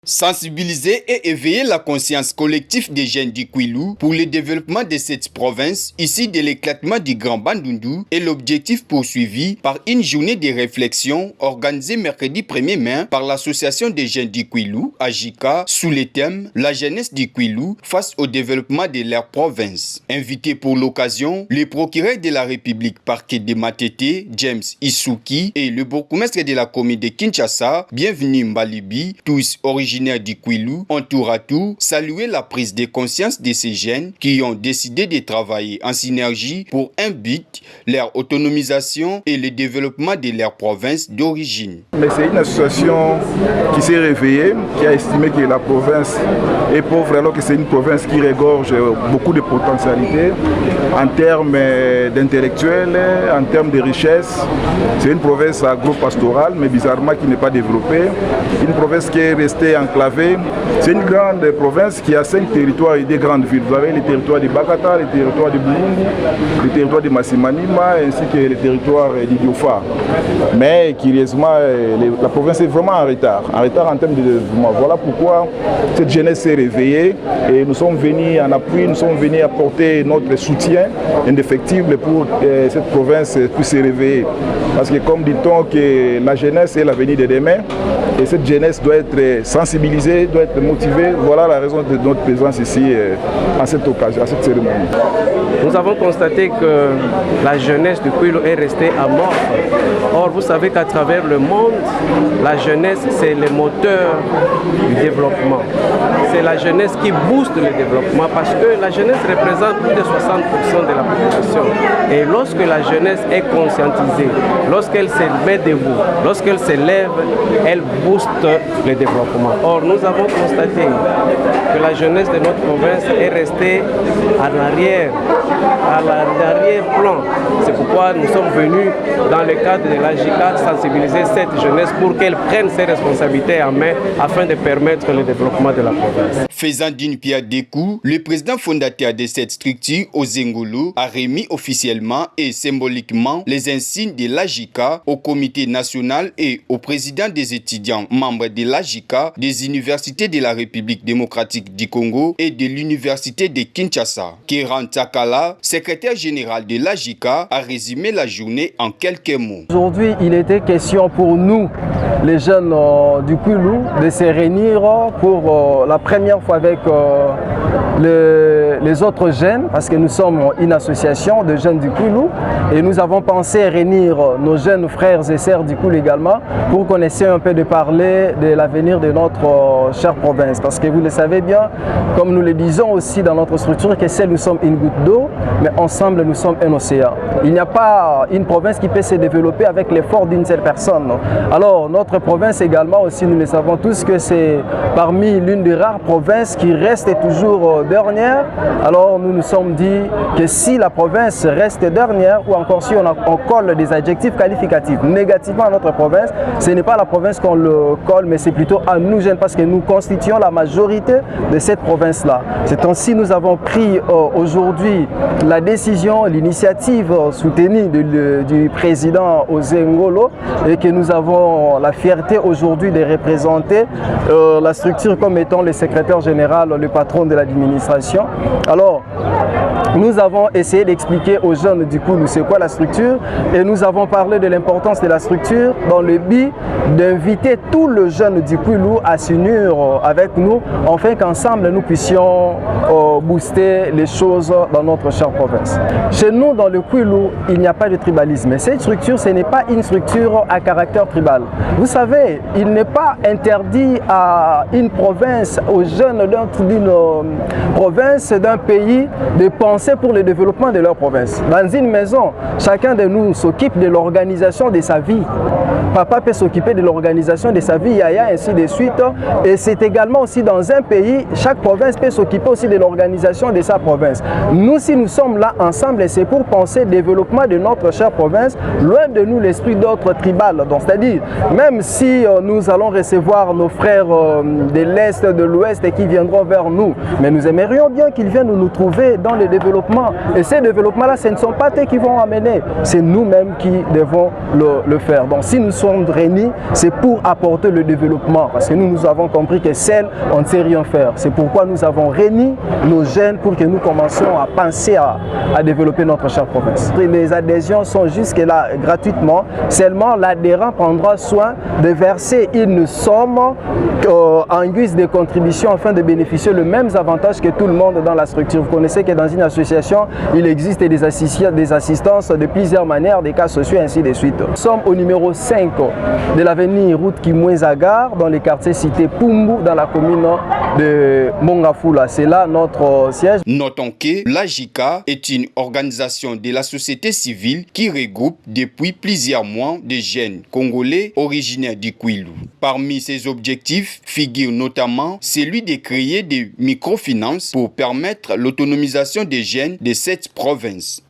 Sensibiliser et éveiller la conscience collective des jeunes du Kwilu pour le développement de cette province, ici de l'éclatement du Grand Bandundu, est l'objectif poursuivi par une journée de réflexion organisée mercredi 1er mai par l'association des jeunes du Kwilu, AJICA, sous le thème « La jeunesse du Kwilu face au développement de leur province ». Invité pour l'occasion, le procureur de la République parquet de Matete, James Isuki, et le bourgmestre de la commune de Kinshasa, Bienvenue Mbalibi, tous originaires du Kwilu, ont tour à tour salué la prise de conscience de ces jeunes qui ont décidé de travailler en synergie pour un but, leur autonomisation et le développement de leur province d'origine. Mais c'est une association qui s'est réveillée, qui a estimé que la province est pauvre alors que c'est une province qui regorge beaucoup de potentialités en termes d'intellectuels, en termes de richesse. C'est une province agro-pastorale mais bizarrement qui n'est pas développée, une province qui est restée enclavée. C'est une grande province qui a 5 territoires et des grandes villes. Vous avez les territoires de Bakata, les territoires de Bulungu, les territoires de Massimanima ainsi que les territoires d'Idiofa. Mais curieusement, la province est vraiment en retard en termes de développement. Voilà pourquoi cette jeunesse s'est réveillée et nous sommes venus en appui, nous sommes venus apporter notre soutien indéfectible pour que cette province puisse se réveiller. Parce que comme dit-on que la jeunesse est l'avenir de demain et cette jeunesse doit être sensibilisée, doit être motivée. Voilà la raison de notre présence ici à cette occasion, à cette cérémonie. Nous avons constaté que la jeunesse du Kwilu est restée amorphe. Or, vous savez qu'à travers le monde, la jeunesse, c'est le moteur du développement. C'est la jeunesse qui booste le développement parce que la jeunesse représente plus de 60% de la population. Et lorsque la jeunesse est conscientisée, lorsqu'elle se met debout, lorsqu'elle se lève, elle booste le développement. Or, nous avons constaté que la jeunesse de notre province est restée en arrière, à l'arrière-plan. C'est pourquoi nous sommes venus, dans le cadre de l'AJICA, sensibiliser cette jeunesse pour qu'elle prenne ses responsabilités en main afin de permettre le développement de la province. Faisant d'une pierre deux coups, le président fondateur de cette structure, Ozengolo, a remis officiellement et symboliquement les insignes de l'AJICA au comité national et au président des étudiants membres de l'AJICA des universités de la République démocratique du Congo et de l'université de Kinshasa. Kéran Takala, secrétaire général de l'AJICA, a résumé la journée en quelques mots. Aujourd'hui, il était question pour nous, les jeunes du Kwilu, de se réunir pour la première fois avec les autres jeunes, parce que nous sommes une association de jeunes du Kwilu et nous avons pensé réunir nos jeunes frères et sœurs du Kwilu également pour qu'on essaie un peu de parler de l'avenir de notre chère province. Parce que vous le savez bien, comme nous le disons aussi dans notre structure, que seuls nous sommes une goutte d'eau, mais ensemble nous sommes un océan. Il n'y a pas une province qui peut se développer avec l'effort d'une seule personne. Alors notre province également aussi, nous le savons tous que c'est parmi l'une des rares provinces qui reste toujours dernière. Alors nous nous sommes dit que si la province reste dernière ou encore si on colle des adjectifs qualificatifs négativement à notre province, ce n'est pas la province qu'on le colle, mais c'est plutôt à nous jeunes parce que nous constituons la majorité de cette province-là. C'est ainsi que nous avons pris aujourd'hui la décision, l'initiative soutenue du président Ozengolo et que nous avons la fierté aujourd'hui de représenter la structure comme étant le secrétaire général, le patron de l'administration. Alors, nous avons essayé d'expliquer aux jeunes du Kwilu c'est quoi la structure et nous avons parlé de l'importance de la structure dans le but d'inviter tous les jeunes du Kwilu à s'unir avec nous afin qu'ensemble nous puissions booster les choses dans notre chère province. Chez nous, dans le Kwilu, il n'y a pas de tribalisme. Cette structure, ce n'est pas une structure à caractère tribal. Vous savez, il n'est pas interdit à une province, aux jeunes d'une province, d'un pays, de penser pour le développement de leur province. Dans une maison, chacun de nous s'occupe de l'organisation de sa vie. Papa peut s'occuper de l'organisation de sa vie, Yaya, ainsi de suite. Et c'est également aussi dans un pays, chaque province peut s'occuper aussi de l'organisation de sa province. Nous, si nous sommes là ensemble, c'est pour penser au développement de notre chère province, loin de nous l'esprit d'autres tribal. C'est-à-dire, même si nous allons recevoir nos frères de l'Est, de l'Ouest qui viendront vers nous, mais nous aimerions bien qu'ils viennent nous trouver dans le développement. Et ces développements-là, ce ne sont pas eux qui vont amener, c'est nous-mêmes qui devons le faire. Donc si nous sommes réunis, c'est pour apporter le développement, parce que nous avons compris que seul, on ne sait rien faire. C'est pourquoi nous avons réuni nos jeunes pour que nous commencions à penser à développer notre chère province. Les adhésions sont jusque-là gratuitement, seulement l'adhérent prendra soin de verser une somme en guise de contribution afin de bénéficier le même avantage que tout le monde dans la structure. Vous connaissez que dans une association, il existe des assistances de plusieurs manières, des cas sociaux et ainsi de suite. Nous sommes au numéro 5 de l'avenue route Kimweza-Gare dans le quartier cité Pumbu dans la commune de Mongafula. C'est là notre siège. Notons que l'AJICA est une organisation de la société civile qui regroupe depuis plusieurs mois des jeunes congolais originaires du Kwilu. Parmi ses objectifs figure notamment celui de créer des microfinances pour permettre l'autonomisation des jeunes de cette province.